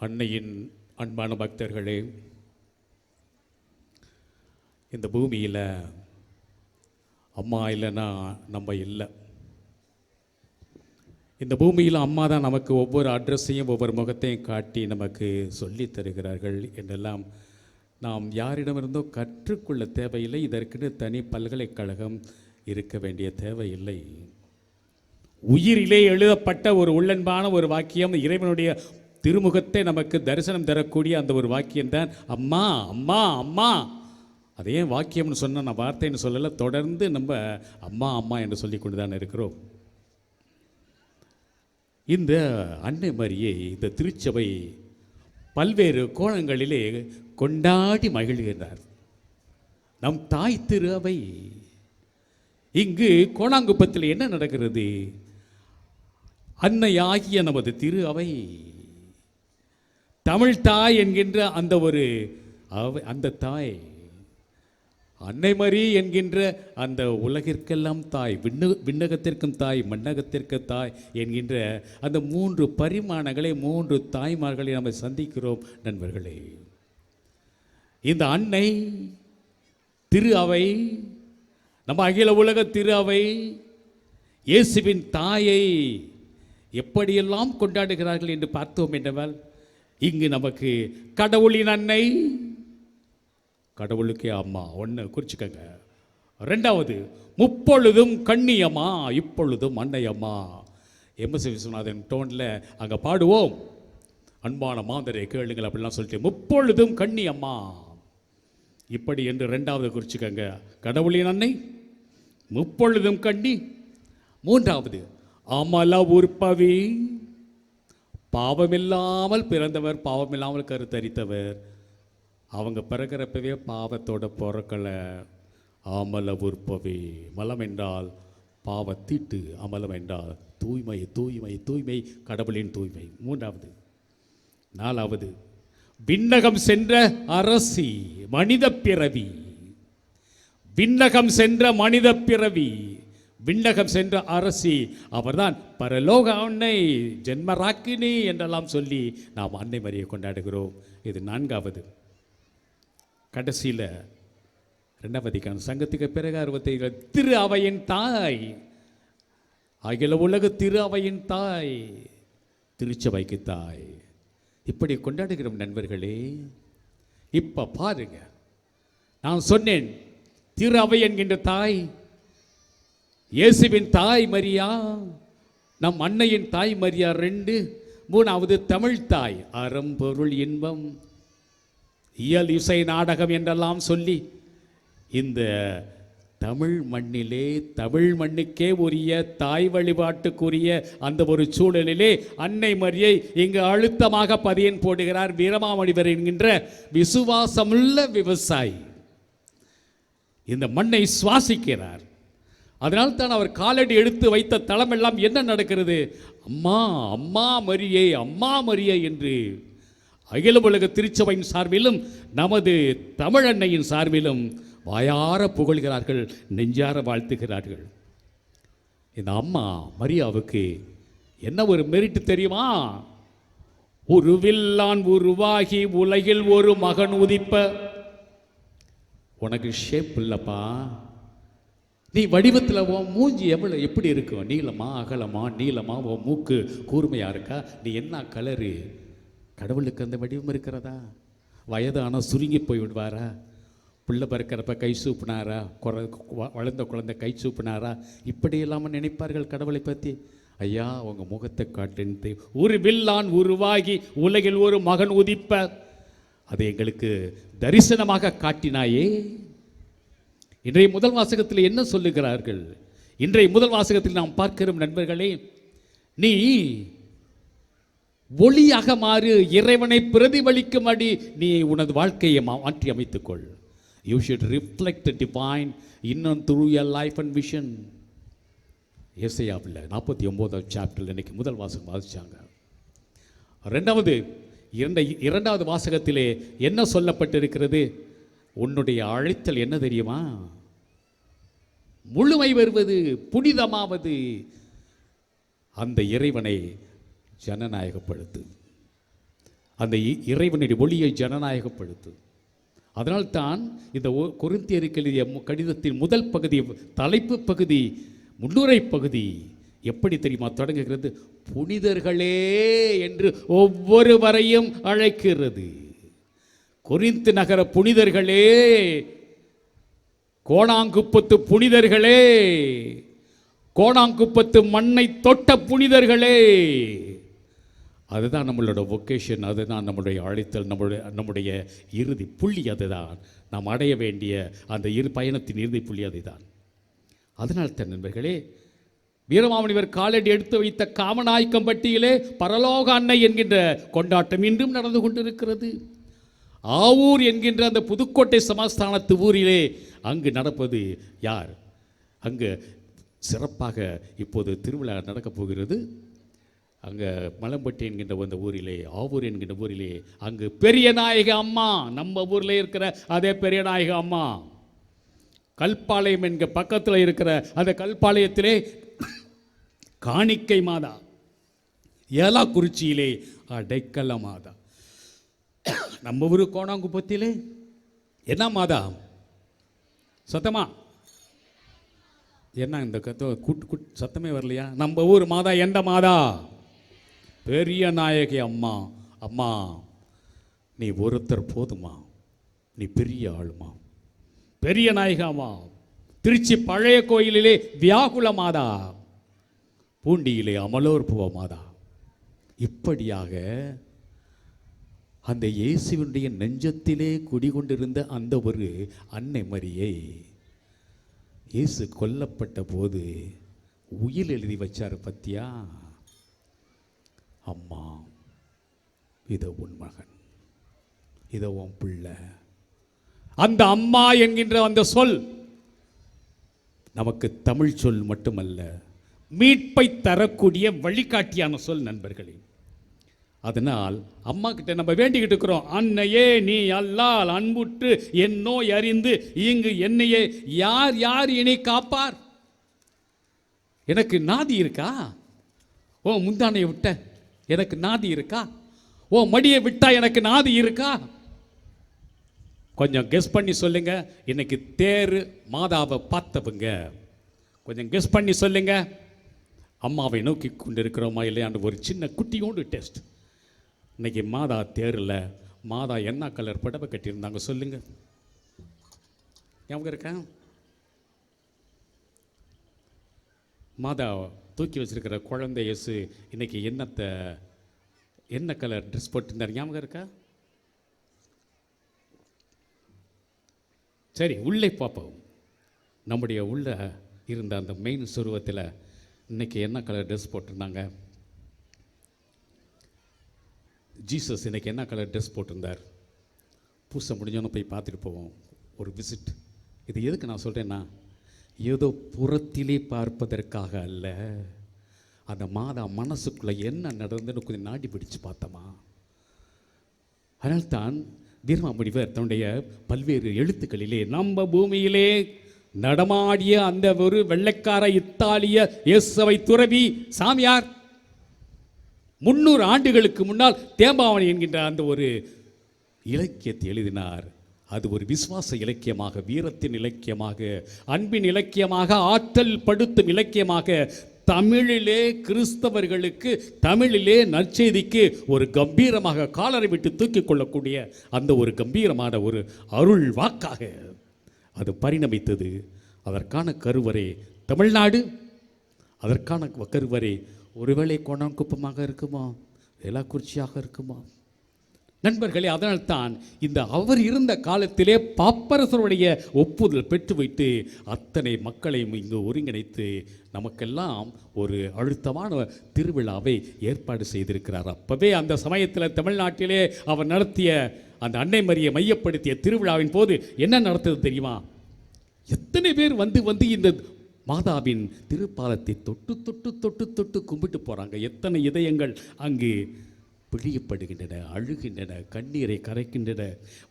அன்னையின் அன்பான பக்தர்களே, இந்த பூமியில் அம்மா இல்லைன்னா நம்ம இல்லை. இந்த பூமியில் அம்மா தான் நமக்கு ஒவ்வொரு அட்ரஸையும் ஒவ்வொரு முகத்தையும் காட்டி நமக்கு சொல்லி தருகிறார்கள் என்றெல்லாம் நாம் யாரிடமிருந்தோ கற்றுக்கொள்ள தேவையில்லை. இதற்குன்னு தனி பல்கலைக்கழகம் இருக்க வேண்டிய தேவையில்லை. உயிரிலே எழுதப்பட்ட ஒரு உள்ளன்பான ஒரு வாக்கியம், இறைவனுடைய திருமுகத்தை நமக்கு தரிசனம் தரக்கூடிய அந்த ஒரு வாக்கியம்தான் அம்மா அம்மா அம்மா. அதே வாக்கியம்னு சொன்ன நான் வார்த்தைன்னு சொல்லலை, தொடர்ந்து நம்ம அம்மா அம்மா என்று சொல்லி கொண்டு தான் இருக்கிறோம். இந்த அன்னை மரியை இந்த திருச்சபை பல்வேறு கோணங்களிலே கொண்டாடி மகிழ்கிறார். நம் தாய் திரு அவை. இங்கு கோணாங்குப்பத்தில் என்ன நடக்கிறது? அன்னை ஆகிய நமது திரு அவை, தமிழ் தாய் என்கின்ற அந்த ஒரு அந்த தாய், அன்னை மரி என்கின்ற அந்த உலகிற்கெல்லாம் தாய், விண்ணகத்திற்கும் தாய், மண்ணகத்திற்கு தாய் என்கின்ற அந்த 3 பரிமாணங்களை, 3 தாய்மார்களை நம்ம சந்திக்கிறோம் நண்பர்களே. இந்த அன்னை திரு அவை, நம்ம அகில உலக திரு அவை இயேசுவின் தாயை எப்படியெல்லாம் கொண்டாடுகிறார்கள் என்று பார்த்தோம் என்றால், இங்கு நமக்கு கடவுளின் அன்னை, கடவுளுக்கே அம்மா ஒன்று குறிச்சுக்கங்க. 2வது, முப்பொழுதும் கண்ணியம்மா, இப்பொழுதும் அன்னையம்மா. எம்எஸ் விஸ்வநாதன் டோனில் அங்கே பாடுவோம், அன்பான மாந்தரை கேளுங்கள் அப்படிலாம் சொல்லிட்டு, முப்பொழுதும் கண்ணியம்மா இப்படி என்று 2வது குறிச்சுக்கங்க. கடவுளின் அன்னை, முப்பொழுதும் கண்ணி. 3வது, அமல உற்பவி, பாவமில்லாமல் பிறந்தவர், பாவமில்லாமல் கருத்தரித்தவர். அவங்க பிறக்கிறப்பவே பாவத்தோட பிறக்கலை. அமல உற்பவி, மலம் என்றால் பாவத்தீட்டு, அமலம் என்றால் தூய்மை, தூய்மை, தூய்மை, கடவுளின் தூய்மை. 3வது. 4வது, விண்ணகம் சென்ற அரசி, மனித பிறவி. விண்ணகம் சென்ற மனித பிறவி, விண்ணகம் சென்ற அரசி, அவர்தான் பரலோக அன்னை, ஜென்மராக்கினி என்றெல்லாம் சொல்லி நாம் அன்னை மரியை கொண்டாடுகிறோம். இது 4வது. கடைசியில் 2வது வத்திக்கான் சங்கத்துக்கு பிறகு 65 திரு அவையின் தாய், அகில உலக திரு அவையின் தாய், திருச்சபைக்கு தாய். இப்படி கொண்டாடுகிறோம் நண்பர்களே. இப்போ பாருங்க, நான் சொன்னேன் திரு அவை என்கின்ற தாய் இயேசுவின் தாய் மரியா, நம் அன்னையின் தாய் மரியா 2. 3வது தமிழ் தாய், அறம்பொருள் இன்பம், இயல் இசை நாடகம் என்றெல்லாம் சொல்லி இந்த தமிழ் மண்ணிலே, தமிழ் மண்ணுக்கே உரிய தாய் வழிபாட்டுக்குரிய அந்த ஒரு சூழலிலே அன்னை மரியை இங்கு அழுத்தமாக பதியன் போடுகிறார் வீரமாமணிவர் என்கின்ற விசுவாசமுள்ள விவசாயி. இந்த மண்ணை சுவாசிக்கிறார். அதனால்தான் அவர் காலடி எடுத்து வைத்த தளமெல்லாம் என்ன நடக்கிறது? அம்மா அம்மா மரியே, அம்மா மரியே என்று அகில உலக திருச்சபையின் சார்பிலும் நமது தமிழன்னையின் சார்பிலும் வாயார புகழ்கிறார்கள், நெஞ்சார வாழ்த்துகிறார்கள். இந்த அம்மா மரியாவுக்கு என்ன ஒரு மெரிட் தெரியுமா? உருவில்லான் உருவாகி உலகில் ஒரு மகன் உதிப்ப. உனக்கு ஷேப் இல்லப்பா, நீ வடிவத்தில் உன் மூஞ்சி எப்படி இருக்கும்? நீளமா அகலமா? நீளமா? உன் மூக்கு கூர்மையாக இருக்கா? நீ என்ன கலரு? கடவுளுக்கு அந்த வடிவம் இருக்கிறதா? வயது ஆனால் சுருங்கி போய் விடுவாரா? பிள்ளை பிறக்கிறப்ப கை சூப்பினாரா? வளர்ந்த குழந்தை கை சூப்பினாரா? இப்படி இல்லாமல் நினைப்பார்கள் கடவுளை பற்றி. ஐயா, உங்கள் முகத்தை காட்டு. ஒரு வில்லான் உருவாகி உலகில் ஒரு மகன் உதிப்ப, அதை எங்களுக்கு தரிசனமாக காட்டினாயே. இன்றைய முதல் வாசகத்தில் என்ன சொல்லுகிறார்கள்? இன்றைய முதல் வாசகத்தில் நாம் பார்க்கிறோம் நண்பர்களே, நீ ஒளியாக மாறு, இறைவனை பிரதிபலிக்கும்படி நீ உனது வாழ்க்கையை மாற்றி அமைத்துக்கொள். You should reflect divine in and through your life and vision. ஏசாயாவில் 49வது சாப்டரில் இன்னைக்கு முதல் வாசகம் வாசிச்சாங்க. 2வது வாசகத்திலே என்ன சொல்லப்பட்டிருக்கிறது? உன்னுடைய அழைத்தல் என்ன தெரியுமா? முழுமை வருவது, புனிதமாவது, அந்த இறைவனை ஜனநாயகப்படுத்து. அந்த இறைவனுடைய ஒளியை ஜனநாயகப்படுத்தும். அதனால்தான் இந்த கொரிந்தியருக்கு எழுதிய கடிதத்தின் முதல் பகுதி, தலைப்பு பகுதி, முன்னுரை பகுதி எப்படி தெரியுமா தொடங்குகிறது? புனிதர்களே என்று ஒவ்வொருவரையும் அழைக்கிறது. கொரிந்து நகர புனிதர்களே, கோணாங்குப்பத்து புனிதர்களே, கோணாங்குப்பத்து மண்ணை தொட்ட புனிதர்களே. அதுதான் நம்மளோட வொகேஷன், அதுதான் நம்முடைய அழைத்தல், நம்முடைய இறுதி புள்ளி. அதுதான் நாம் அடைய வேண்டிய அந்த பயணத்தின் இறுதி புள்ளி அதுதான். அதனால்தான் நண்பர்களே, வீரமாமுனிவர் காலடி எடுத்து வைத்த காமநாயக்கம்பட்டியிலே பரலோக அன்னை என்கின்ற கொண்டாட்டம் இன்றும் நடந்து கொண்டிருக்கிறது. ஆவூர் என்கின்ற அந்த புதுக்கோட்டை சமஸ்தானத்து ஊரிலே அங்கு நடப்பது யார்? அங்கு சிறப்பாக இப்போது திருவிழா நடக்கப் போகிறது. அங்கே மலம்பட்டி என்கின்ற அந்த ஊரிலே, ஆவூர் என்கின்ற ஊரிலே, அங்கு பெரிய நாயக அம்மா, நம்ம ஊரில் இருக்கிற அதே பெரிய நாயக அம்மா, கல்பாளையம் என்கிற பக்கத்தில் இருக்கிற அந்த கல்பாளையத்திலே காணிக்கை மாதா, ஏலாக்குறிச்சியிலே அடைக்கல மாதா, நம்ம ஊர் கோணாங்குப்பத்திலே என்ன மாதா? சத்தமா என்ன இந்த கூட்டு சத்தமே வரலையா? நம்ம ஊர் மாதா எந்த மாதா? பெரிய நாயகி அம்மா. அம்மா, நீ ஒருத்தர் போதுமா, நீ பெரிய ஆளுமா, பெரிய நாயகம்மா. திருச்சி பழைய கோயிலிலே வியாகுல மாதா, பூண்டியிலே அமலோற்புவ மாதா. இப்படியாக அந்த இயேசுவினுடைய நெஞ்சத்திலே குடிகொண்டிருந்த அந்த ஒரு அன்னை மரியை இயேசு கொல்லப்பட்ட போது உயில் எழுதி வச்சார் பத்தியா? அம்மா, இதோ உன் மகன், இதோ உன் பிள்ளை. அந்த அம்மா என்கின்ற அந்த சொல் நமக்கு தமிழ் சொல் மட்டுமல்ல, மீட்பை தரக்கூடிய வழிகாட்டியான சொல் நண்பர்களே. அதனால் அம்மா கிட்ட நம்ம வேண்டிக்கிட்டு இருக்கிறோம், அன்னையே நீ அல்லால் அன்புற்று என் நோய் அறிந்து இங்கு என்னையே யார் யார் என்னை காப்பார்? எனக்கு நாதி இருக்கா? ஓ முந்தானையை விட்ட எனக்கு நாதி இருக்கா? ஓ மடியை விட்டா எனக்கு நாதி இருக்கா? கொஞ்சம் கெஸ் பண்ணி சொல்லுங்க. இன்னைக்கு தேரு மாதாவை பார்த்தவங்க கொஞ்சம் கெஸ் பண்ணி சொல்லுங்க, அம்மாவை நோக்கி கொண்டு இருக்கிறோமா இல்லையான்னு ஒரு சின்ன குட்டியோண்டு டெஸ்ட். இன்னைக்கு மாதா தேரில் மாதா என்ன கலர் புடவை கட்டியிருந்தாங்க சொல்லுங்க, ஞாபகம் இருக்கா? மாதா தூக்கி வச்சிருக்கிற குழந்தை இயேசு இன்னைக்கு என்ன கலர் ட்ரெஸ் போட்டிருந்தார் ஞாபகம் இருக்கா? சரி, உள்ளே பார்ப்போம். நம்முடைய உள்ள இருந்த அந்த மெயின் சுருவத்தில் இன்னைக்கு என்ன கலர் ட்ரெஸ் போட்டிருந்தாங்க? ஜீசஸ் இன்னைக்கு என்ன கலர் ட்ரெஸ் போட்டிருந்தார்? பூசை முடிஞ்சோன்னு போய் பார்த்துட்டு போவோம், ஒரு விசிட். இது எதுக்கு நான் சொல்கிறேன்னா, ஏதோ புறத்திலே பார்ப்பதற்காக அல்ல, அந்த மாதா மனசுக்குள்ளே என்ன நடந்ததுன்னு கொஞ்சம் நாடி பிடிச்சு பார்த்தோமா. அதனால்தான் வீரமாமுனிவர் தன்னுடைய பல்வேறு எழுத்துக்களிலே நம்ம பூமியிலே நடமாடிய அந்த ஒரு வெள்ளைக்கார இத்தாலிய இயேசுவை துறவி சாமியார் 300 ஆண்டுகளுக்கு முன்னால் தேம்பாவணி என்கின்ற அந்த ஒரு இலக்கியத்தை எழுதினார். அது ஒரு விசுவாச இலக்கியமாக, வீரத்தின் இலக்கியமாக, அன்பின் இலக்கியமாக, ஆற்றல் படுத்தும் இலக்கியமாக, தமிழிலே கிறிஸ்தவர்களுக்கு, தமிழிலே நற்செய்திக்கு ஒரு கம்பீரமாக காலரை விட்டு தூக்கிக் கொள்ளக்கூடிய அந்த ஒரு கம்பீரமான ஒரு அருள் வாக்காக அது பரிணமித்தது. அதற்கான கருவறை தமிழ்நாடு, அதற்கான கருவறை ஒருவேளை கோணாங்குப்பமாக இருக்குமா, வேளாக்குறிச்சியாக இருக்குமா? நண்பர்களே, அதனால்தான் இந்த அவர் இருந்த காலத்திலே பாப்பரசருடைய ஒப்புதல் பெற்று வைத்து அத்தனை மக்களையும் இங்கு ஒருங்கிணைத்து நமக்கெல்லாம் ஒரு அழுத்தமான திருவிழாவை ஏற்பாடு செய்திருக்கிறார். அப்பவே அந்த சமயத்தில் தமிழ்நாட்டிலே அவர் நடத்திய அந்த அன்னை மரியை மையப்படுத்திய திருவிழாவின் போது என்ன நடத்தது தெரியுமா? எத்தனை பேர் வந்து இந்த மாதாவின் திருப்பாலத்தை தொட்டு தொட்டு தொட்டு தொட்டு கும்பிட்டு போகிறாங்க. எத்தனை இதயங்கள் அங்கு பிழியப்படுகின்றன, அழுகின்றன, கண்ணீரை கரைக்கின்றன.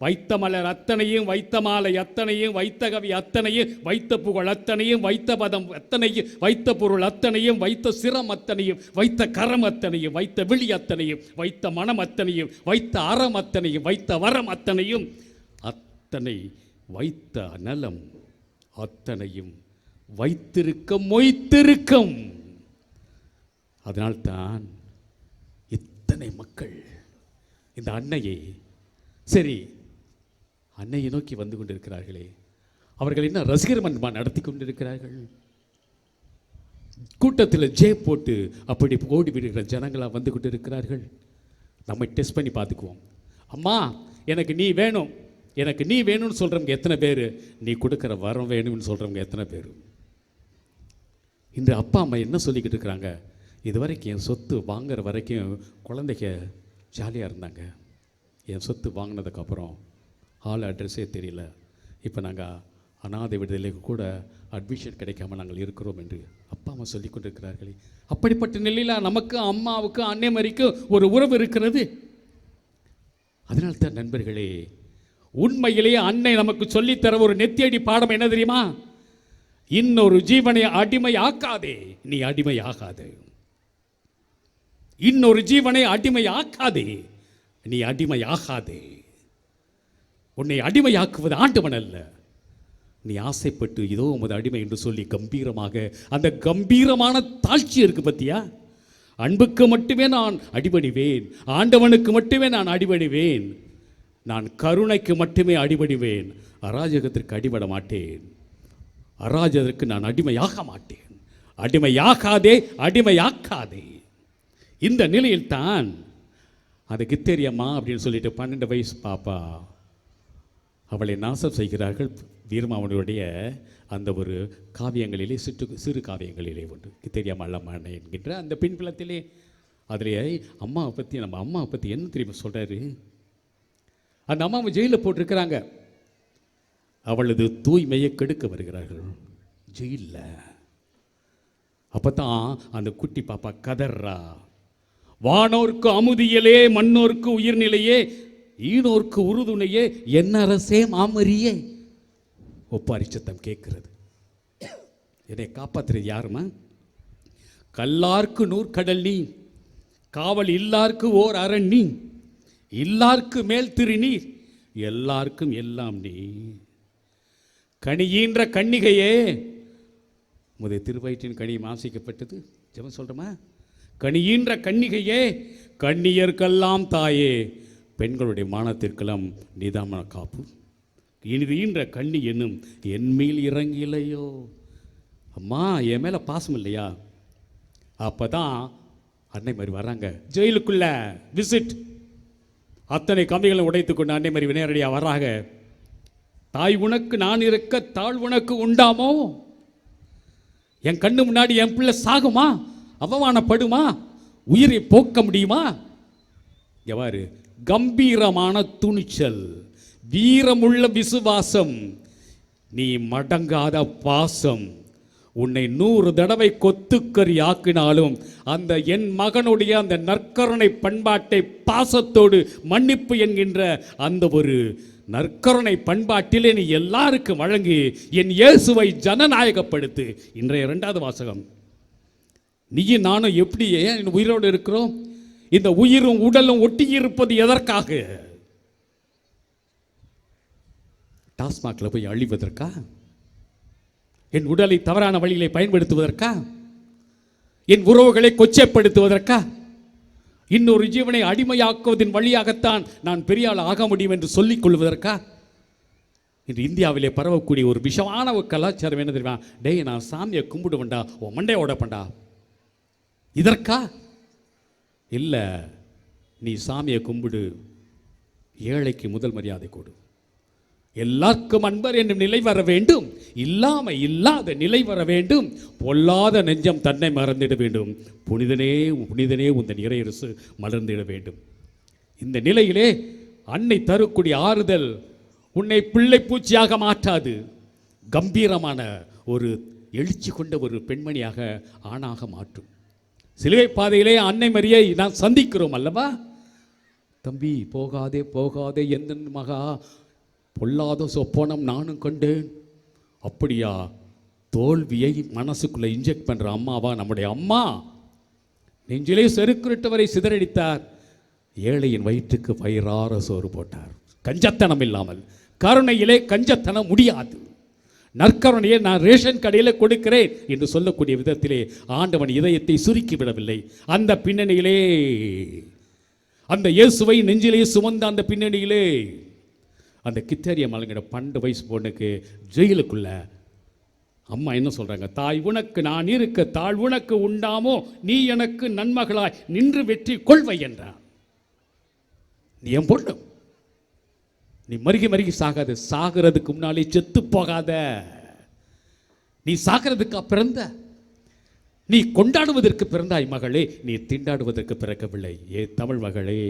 வைத்த மலர் அத்தனையும், வைத்த மாலை அத்தனையும், வைத்த கவி அத்தனையும், வைத்த புகழ் அத்தனையும், வைத்த பதம் அத்தனையும், வைத்த பொருள் அத்தனையும், வைத்த சிரம் அத்தனையும், வைத்த கரம் அத்தனையும், வைத்த விழி அத்தனையும், வைத்த மனம் அத்தனையும், வைத்த அறம் அத்தனையும், வைத்த வரம் அத்தனையும், அத்தனை வைத்த நலம் அத்தனையும் வைத்திருக்க மொய்த்திருக்கும். அதனால்தான் இத்தனை மக்கள் இந்த அன்னையை, சரி அன்னையை நோக்கி வந்து கொண்டிருக்கிறார்களே, அவர்கள் என்ன ரசிகர் மன்றம் நடத்தி கொண்டிருக்கிறார்கள்? கூட்டத்தில் ஜே போட்டு அப்படி ஓடி விடுகிற ஜனங்களாக வந்து கொண்டிருக்கிறார்கள். நம்ம டெஸ்ட் பண்ணி பார்த்துக்குவோம். அம்மா எனக்கு நீ வேணும், எனக்கு நீ வேணும்னு சொல்கிறவங்க எத்தனை பேர்? நீ கொடுக்குற வரம் வேணும்னு சொல்கிறவங்க எத்தனை பேர்? இன்று அப்பா அம்மா என்ன சொல்லிக்கிட்டு இருக்கிறாங்க? இது வரைக்கும் என் சொத்து வாங்குற வரைக்கும் குழந்தைங்க ஜாலியாக இருந்தாங்க. என் சொத்து வாங்கினதுக்கப்புறம் ஹால் அட்ரஸே தெரியல. இப்போ நாங்கள் அனாதை விடுதலைக்கு கூட அட்மிஷன் கிடைக்காம நாங்கள் இருக்கிறோம் என்று அப்பா அம்மா சொல்லி கொண்டிருக்கிறார்களே. அப்படிப்பட்ட நிலையில் நமக்கு அம்மாவுக்கு அன்னை மாதிரிக்கு ஒரு உறவு இருக்கிறது. அதனால்தான் நண்பர்களே, உண்மையிலேயே அன்னை நமக்கு சொல்லித்தர ஒரு நெத்தியடி பாடம் என்ன தெரியுமா? இன்னொரு ஜீவனை அடிமை ஆக்காதே, நீ அடிமை ஆகாதே. இன்னொரு ஜீவனை அடிமை ஆக்காதே, நீ அடிமை ஆகாதே. உன்னை அடிமையாக்குவது ஆண்டவன் அல்ல, நீ ஆசைப்பட்டு இதோ உமது அடிமை என்று சொல்லி கம்பீரமாக, அந்த கம்பீரமான தாழ்ச்சி இருக்கு பத்தியா? அன்புக்கு மட்டுமே நான் அடிபணிவேன், ஆண்டவனுக்கு மட்டுமே நான் அடிபணிவேன், நான் கருணைக்கு மட்டுமே அடிபணிவேன், அராஜகத்திற்கு அடிபட மாட்டேன், அராஜகத்திற்கு நான் அடிமையாக மாட்டேன். அடிமையாகாதே, அடிமையாக்காதே. இந்த நிலையில் தான் அது கித்தேரியம்மா அப்படின்னு சொல்லிட்டு 12 வயசு பாப்பா அவளை நாசம் செய்கிறார்கள். வீரமாவனுடைய அந்த ஒரு காவியங்களிலே, சிறு காவியங்களிலே ஒன்று கித்தேரியம்மா அல்லம்மானை என்கின்ற அந்த பெண் குலத்திலே. அதிலே அம்மாவை பற்றி, நம்ம அம்மாவை பற்றி என்ன தெரியுமா சொல்கிறாரு? அந்த அம்மாவை ஜெயிலில் போட்டிருக்கிறாங்க. அவளது தூய்மையை கெடுக்க வருகிறார்கள் ஜெயிலில். அப்போ தான் அந்த குட்டி பாப்பா கதர்றா, வானோர்க்கு அமுதியலே, மண்ணோர்க்கு உயிர்நிலையே, ஈனோர்க்கு உறுதுணையே, என்ன அரசே மாமரியே. ஒப்பாரி சத்தம் கேட்கிறது. என்னை காப்பாற்றுறது யாருமா? கல்லார்க்கு நூற்கடல் நீ, காவல் இல்லார்க்கு ஓர் அரண் நீ, இல்லார்க்கு மேல் திருநீர், எல்லாருக்கும் எல்லாம் நீ. கனியீன்ற கன்னிகையே, முதல் திருவயிற்றின் கனி மாசிக்கப்பட்டது ஜெபம் சொல்கிறோமா? கனியீன்ற கன்னிகையே, கன்னியர்க்கெல்லாம் தாயே, பெண்களுடைய மானத்திற்கெல்லாம் நிதான காப்பு, ஈன்ற கண்ணி என்னும் என்மேல் இறங்கிலையோ. அம்மா என் மேலே பாசம் இல்லையா? அப்போ தான் அன்னை மாதிரி வர்றாங்க ஜெயிலுக்குள்ள விசிட். அத்தனை கம்பிகளை உடைத்து கொண்டு அன்னை மாதிரி நேரடியாக வர்றாங்க. தாய் உனக்கு நான் இருக்க தாழ் உனக்கு உண்டாமோ? என் கண்ணு முன்னாடி என் பிள்ளை சாகுமா, அவமானப்படுமா, உயிரை போக்க முடியுமா? எவ்வாறு கம்பீரமான துணிச்சல், வீரமுள்ள விசுவாசம், நீ மடங்காத பாசம், உன்னை 100 தடவை கொத்துக்கறி ஆக்கினாலும் அந்த என் மகனுடைய அந்த நற்கருணை பண்பாட்டை பாசத்தோடு மன்னிப்பு என்கின்ற அந்த ஒரு நற்கருணை பண்பாட்டிலே நீ எல்லாருக்கும் வழங்கி என் இயேசுவை ஜனநாயகப்படுத்து. இன்றைய 2வது வாசகம். நீயும் நானும் எப்படி ஏன் உயிரோடு இருக்கிறோம்? இந்த உயிரும் உடலும் ஒட்டி இருப்பது எதற்காக? டாஸ்மாக்ல போய் அழிவதற்கா? என் உடலை தவறான வழியிலே பயன்படுத்துவதற்கா? என் உறவுகளை கொச்சைப்படுத்துவதற்கா? இன்னொரு ஜீவனை அடிமையாக்குவதன் வழியாகத்தான் நான் பெரிய ஆள் ஆக முடியும் என்று சொல்லிக் கொள்வதற்கா? இன்று இந்தியாவிலே பரவக்கூடிய ஒரு விஷமான ஒரு கலாச்சாரம் என்ன தெரியுமா? டேய் நான் சாமியை கும்பிடுவேண்டா, உன் மண்டையை உடைப்பண்டா. இதற்கா? இல்லை, நீ சாமியை கும்பிடு, ஏழைக்கு முதல் மரியாதை கொடு, எல்லாருக்கும் அன்பர் என்னும் நிலை வர வேண்டும், இல்லாத நிலை வர வேண்டும், பொல்லாத நெஞ்சம் தன்னை மறந்திட வேண்டும், புனிதனே புனிதனே உந்தன் இறையரசு மலர்ந்திட வேண்டும். இந்த நிலையிலே அன்னை தரக்கூடிய ஆறுதல் உன்னை பிள்ளை பூச்சியாக மாற்றாது, கம்பீரமான ஒரு எழுச்சி கொண்ட ஒரு பெண்மணியாக ஆணாக மாற்றும். சிலுவை பாதையிலே அன்னை மரியை நாம் சந்திக்கிறோம் அல்லவா? தம்பி போகாதே போகாதே எந்த மகா, பொல்லாத சொப்பனம் நானும் கண்டேன். அப்படியா? தோல்வியை மனசுக்குள்ள இன்ஜெக்ட் பண்ற அம்மாவா நம்முடைய அம்மா? நெஞ்சிலே செருக்குருட்டவரை சிதறடித்தார், ஏழையின் வயிற்றுக்கு வயிறார சோறு போட்டார். கஞ்சத்தனம் இல்லாமல். கருணையிலே கஞ்சத்தனம் முடியாது. நற்கருணையை நான் ரேஷன் கடையில் கொடுக்கிறேன் என்று சொல்லக்கூடிய விதத்திலே ஆண்டவன் இதயத்தை சுருக்கி விடவில்லை. அந்த பின்னணியிலே, அந்த இயேசுவை நெஞ்சிலே சுமந்த அந்த பின்னணியிலே, அந்த கித்தேரிய மலங்கிட 12 வயசு பொண்ணுக்கு ஜெயிலுக்குள்ள அம்மா என்ன சொல்றாங்க? தாய் உனக்கு நான் இருக்க தாழ் உனக்கு உண்டாமோ, நீ எனக்கு நன்மகளாய் நின்று வெற்றி கொள்வை என்றார். நீ என் பொண்ணு, நீ மருகி மருகி சாகாத, சாகிறதுக்கு முன்னாலே செத்து போகாத. நீ சாகிறதுக்கு பிறந்த, நீ கொண்டாடுவதற்கு பிறந்தாய் மகளே, நீ திண்டாடுவதற்கு பிறக்கவில்லை. ஏ தமிழ் மகளே,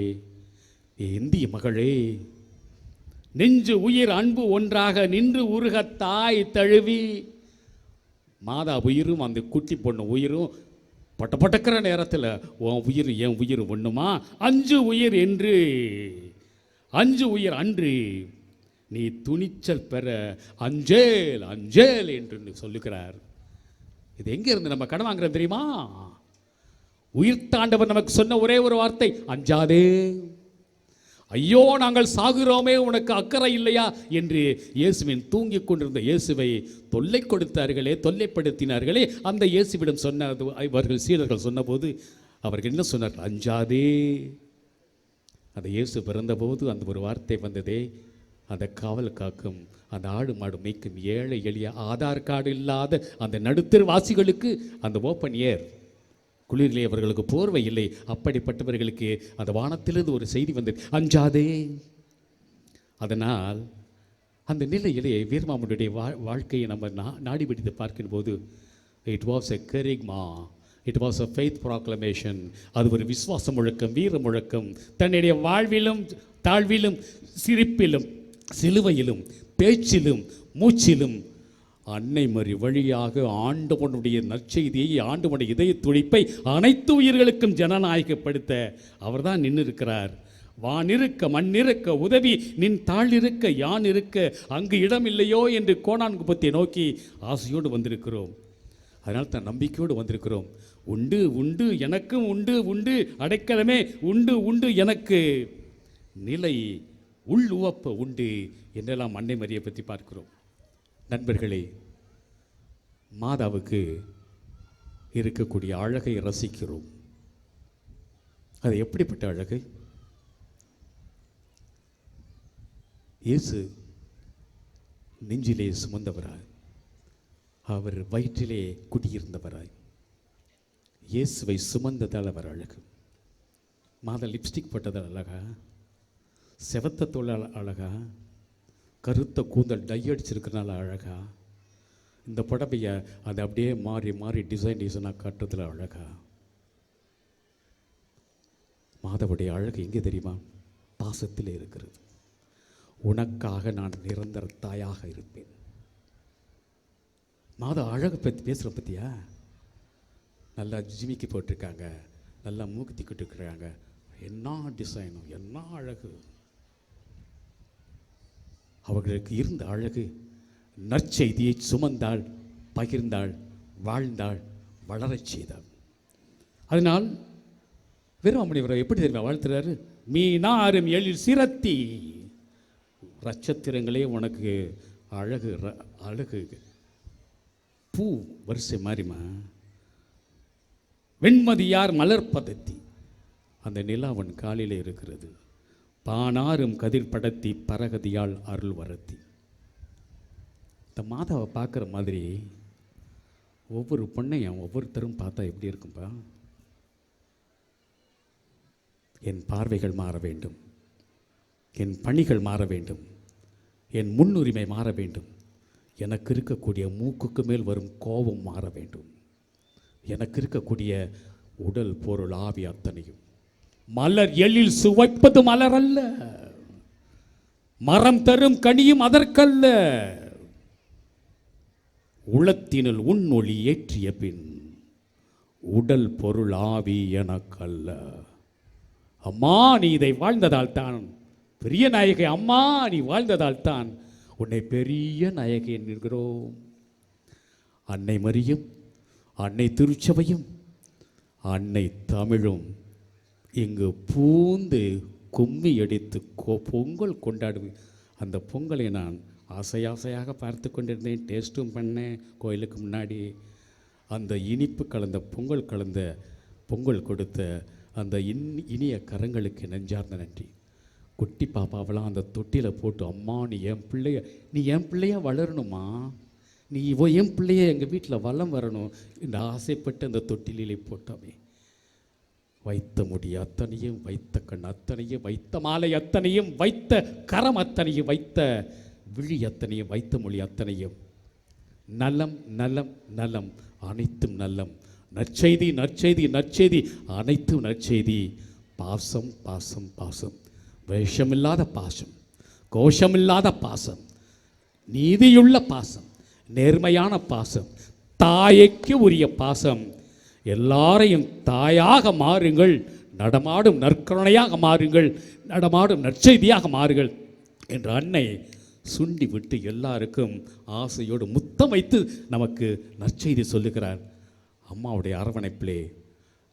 ஏ இந்திய மகளே, நெஞ்சு உயிர் அன்பு ஒன்றாக நின்று உருக தாய் தழுவி, மாதா உயிரும் அந்த குட்டி பொண்ணு உயிரும் பட்டப்பட்டக்கிற நேரத்தில் உன் உயிர் என் உயிர் ஒண்ணுமா? 5 உயிர் என்று, 5 உயிர் அன்று நீ துணிச்சல் பெற அஞ்சேல் அஞ்சேல் என்று சொல்லுகிறார். இது எங்க இருந்து நம்ம கடன் வாங்குறோம் தெரியுமா? உயிர்த்தாண்டவர் நமக்கு சொன்ன ஒரே ஒரு வார்த்தை, அஞ்சாதே. ஐயோ நாங்கள் சாகுறோமே, உனக்கு அக்கறை இல்லையா என்று இயேசுவின் தூங்கிக் கொண்டிருந்த இயேசுவை தொல்லை கொடுத்தார்களே, தொல்லைப்படுத்தினார்களே. அந்த இயேசுவிடம் சொன்ன இவர்கள் சீடர்கள் சொன்னபோது அவர்கள் என்ன சொன்னார்கள்? அஞ்சாதே. அந்த இயேசு பிறந்தபோது அந்த ஒரு வார்த்தை வந்ததே, அந்த காவல் காக்கும், அந்த ஆடு மாடு மேய்க்கும் ஏழை எளிய ஆதார் கார்டு இல்லாத அந்த நடுத்தெருவாசிகளுக்கு அந்த ஓப்பன் ஏர், குளிரிலே அவர்களுக்கு போர்வை இல்லை, அப்படிப்பட்டவர்களுக்கு அந்த வானத்திலிருந்து ஒரு செய்தி வந்தது, அஞ்சாதே. அதனால் அந்த நிலையிலே வீரமாமுனுடைய வாழ்க்கையை நம்ம நாடி பிடித்து பார்க்கும்போது, it was a kerygma, it was a faith proclamation. அது ஒரு விசுவாச முழக்கம், வீர முழக்கம். தன்னுடைய வாழ்விலும் தாழ்விலும் சிரிப்பிலும் சிலுவையிலும் பேச்சிலும் மூச்சிலும் அன்னை மரி வழியாக ஆண்டவனுடைய நற்செய்தியை, ஆண்டவனுடைய இதய துடிப்பை அனைத்து உயிர்களுக்கும் ஜனநாயகப்படுத்த அவர்தான் நின்று இருக்கிறார். வான் இருக்க மண் இருக்க உதவி நின் தாழ் இருக்க யான் இருக்க அங்கு இடம் இல்லையோ என்று கோணான்குப்பத்தை நோக்கி ஆசையோடு வந்திருக்கிறோம். அதனால் தான் நம்பிக்கையோடு வந்திருக்கிறோம். உண்டு உண்டு எனக்கும் உண்டு உண்டு அடைக்கலமே உண்டு உண்டு எனக்கு நிலை உள் உவப்ப உண்டு என்றெல்லாம் அன்னை மரியை பற்றி பார்க்கிறோம். நண்பர்களே, மாதாவுக்கு இருக்கக்கூடிய அழகை ரசிக்கிறோம். அது எப்படிப்பட்ட அழகு? இயேசு நெஞ்சிலே சுமந்தவராய், அவர் வயிற்றிலே குடியிருந்தவராய், இயேசுவை சுமந்ததால் அவர் அழகு. மாதா லிப்ஸ்டிக் போட்டதால் அழகா? செவத்த தோளால் அழகா? கருத்த கூந்தல் டை அடிச்சிருக்கிறனால அழகா? இந்த புடவையை அதை அப்படியே மாறி மாறி டிசைனாக காட்டுறதுல அழகா? மாதாவுடைய அழகு எங்கே தெரியுமா? பாசத்தில் இருக்கிறது. உனக்காக நான் நிரந்தர தாயாக இருப்பேன். மாதா அழகை பற்றி பேசுகிற பற்றியா? நல்லா ஜிமிக்கி போட்டிருக்காங்க, நல்லா மூக்குத்திக்கிட்டு இருக்கிறாங்க, என்ன டிசைனும், என்ன அழகு! அவர்களுக்கு இருந்த அழகு நற்செய்தியை சுமந்தாள், பகிர்ந்தாள், வாழ்ந்தாள், வளரச் செய்தாள். அதனால் வீரமாமுனிவரை எப்படி தெரியுமா வாழ்த்துறாரு? மீனாரும் எழில் சிரத்தி, நட்சத்திரங்களே உனக்கு அழகு, அழகு பூ வரிசை மாறிமா. வெண்மதியார் மலர்பதத்தி, அந்த நிலாவன் காலிலே இருக்கிறது. பானாரும் கதிர் படத்தி பரகதியால் அருள் வரத்தி. இந்த மாதாவை பார்க்குற மாதிரி ஒவ்வொரு பொண்ணையும் ஒவ்வொருத்தரும் பார்த்தா எப்படி இருக்கும்பா? என் பார்வைகள் மாற வேண்டும், என் பணிகள் மாற வேண்டும், என் முன்னுரிமை மாற வேண்டும், எனக்கு இருக்கக்கூடிய மூக்குக்கு மேல் வரும் கோபம் மாற வேண்டும், எனக்கு இருக்கக்கூடிய உடல் பொருள் ஆவி அத்தனையும். மலர் எழில் சுவைப்பது மலர் அல்ல, மரம் தரும் கனியும் அதற்கல்ல. உளத்தினுள் உன்னொளி ஏற்றிய பின் உடல் பொருள் ஆவி எனக்கல்ல. அம்மா நீ இதை வாழ்ந்ததால் தான் பெரிய நாயகி, அம்மா நீ வாழ்ந்ததால் தான் உன்னை பெரிய நாயகி என்கிறோம். அன்னை மரியும், அன்னை திருச்சபையும், அன்னை தமிழும் இங்கு பூந்து கும்மி அடித்து பொங்கல் கொண்டாடுது. அந்த பொங்கலை நான் ஆசையாக பார்த்து கொண்டிருந்தேன், டேஸ்ட்டும் பண்ணேன் கோயிலுக்கு முன்னாடி. அந்த இனிப்பு கலந்த பொங்கல் கொடுத்த அந்த இனிய கரங்களுக்கு நெஞ்சார்ந்த நன்றி. குட்டி பாப்பாவெல்லாம் அந்த தொட்டியில் போட்டு, அம்மா நீ என் பிள்ளையா வளரணுமா, நீ என் பிள்ளைய எங்கள் வீட்டில் வளம் வரணும் என்று ஆசைப்பட்டு அந்த தொட்டிலே போட்டோமே. வைத்த முடி அத்தனையும், வைத்த கண் அத்தனையும், வைத்த மாலை அத்தனையும், வைத்த கரம் அத்தனையும், வைத்த விழி அத்தனையும், வைத்த மொழி அத்தனையும், நலம் நலம் நலம் அனைத்தும் நலம், நற்செய்தி நற்செய்தி நற்செய்தி அனைத்தும் நற்செய்தி, பாசம் பாசம் பாசம், வேஷமில்லாத பாசம், கோஷமில்லாத பாசம், நீதியுள்ள பாசம், நேர்மையான பாசம், தாய்க்கு உரிய பாசம். எல்லாரையும் தாயாக மாறுங்கள், நடமாடும் நற்கருணையாக மாறுங்கள், நடமாடும் நற்செய்தியாக மாறுங்கள் என்ற அன்னை சுண்டி விட்டு எல்லாருக்கும் ஆசையோடு முத்தம் வைத்து நமக்கு நற்செய்தி சொல்லுகிறார். அம்மாவுடைய அரவணைப்பிலே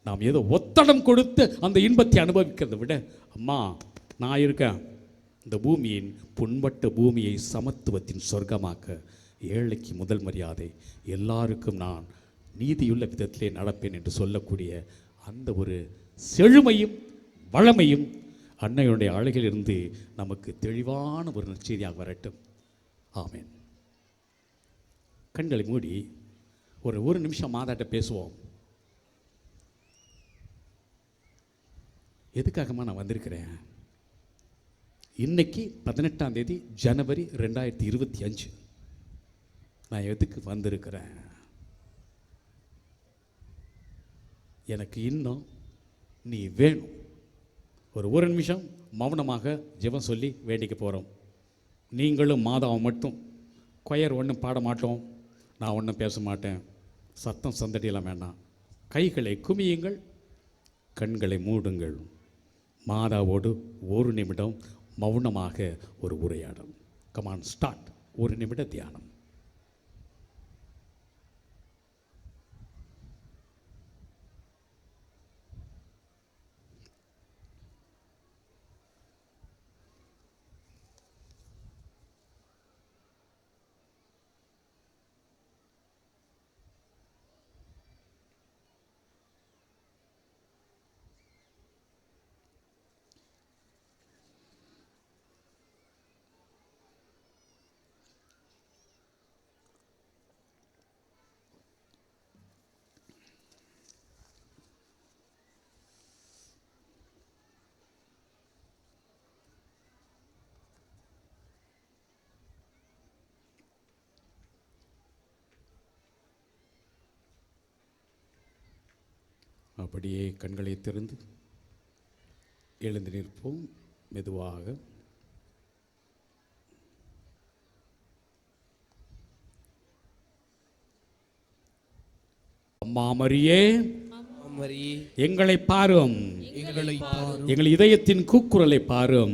நாம் ஏதோ ஒத்தடம் கொடுத்து அந்த இன்பத்தை அனுபவிக்கிறதை விட, அம்மா நான் இருக்கேன், இந்த பூமியின் புண்பட்ட பூமியை சமத்துவத்தின் சொர்க்கமாக்க, ஏழைக்கு முதல் மரியாதை, எல்லாருக்கும் நான் நீதியுள்ள விதத்திலே நடப்பேன் என்று சொல்லக்கூடிய அந்த ஒரு செழுமையும் வளமையும் அன்னையுடைய அழகிலிருந்து நமக்கு தெளிவான ஒரு நற்செய்தியாக வரட்டும். ஆமேன். கண்களை மூடி ஒரு நிமிஷம் மாதாட்ட பேசுவோம். எதுக்காகமா நான் வந்திருக்கிறேன்? இன்னைக்கு 18ஆம் தேதி ஜனவரி 2025. நான் எதுக்கு வந்திருக்கிறேன்? எனக்கு இன்னும் நீ வேணும். ஒரு நிமிஷம் மௌனமாக ஜெபம் சொல்லி வேண்டிக்க போகிறோம். நீங்களும் மாதாவும் மட்டும். கொயர் ஒன்றும் பாட மாட்டோம், நான் ஒன்றும் பேச மாட்டேன், சத்தம் சந்தடியெல்லாம் வேண்டாம். கைகளை குமியுங்கள், கண்களை மூடுங்கள். மாதாவோடு ஒரு நிமிடம் மௌனமாக ஒரு உரையாடும். Come on start. ஒரு நிமிட தியானம். அப்படியே கண்களை திறந்து எழுந்து நிற்போம் மெதுவாக. அம்மா மரியே, எங்களை பாரும், எங்கள் இதயத்தின் கூக்குரலை பாரும்.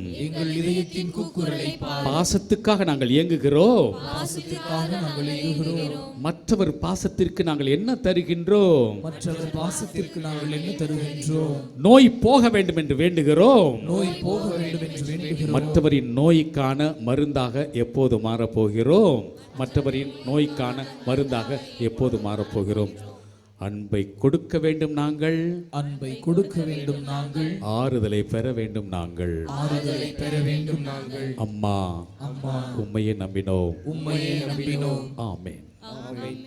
பாசத்துக்காக நாங்கள் இயங்குகிறோம். மற்றவர் பாசத்திற்கு நாங்கள் என்ன தருகின்றோம்? நோய் போக வேண்டும் என்று வேண்டுகிறோம். மற்றவரின் நோய்க்கான மருந்தாக எப்போது மாறப்போகிறோம்? மற்றவரின் நோய்க்கான மருந்தாக எப்போது மாறப்போகிறோம்? அன்பை கொடுக்க வேண்டும் நாங்கள், அன்பை கொடுக்க வேண்டும் நாங்கள், ஆறுதலை பெற வேண்டும் நாங்கள், ஆறுதலை பெற வேண்டும் நாங்கள். அம்மா, அம்மா, உம்மையே நம்பினோம், உம்மையே நம்பினோம். ஆமென். ஆமென்.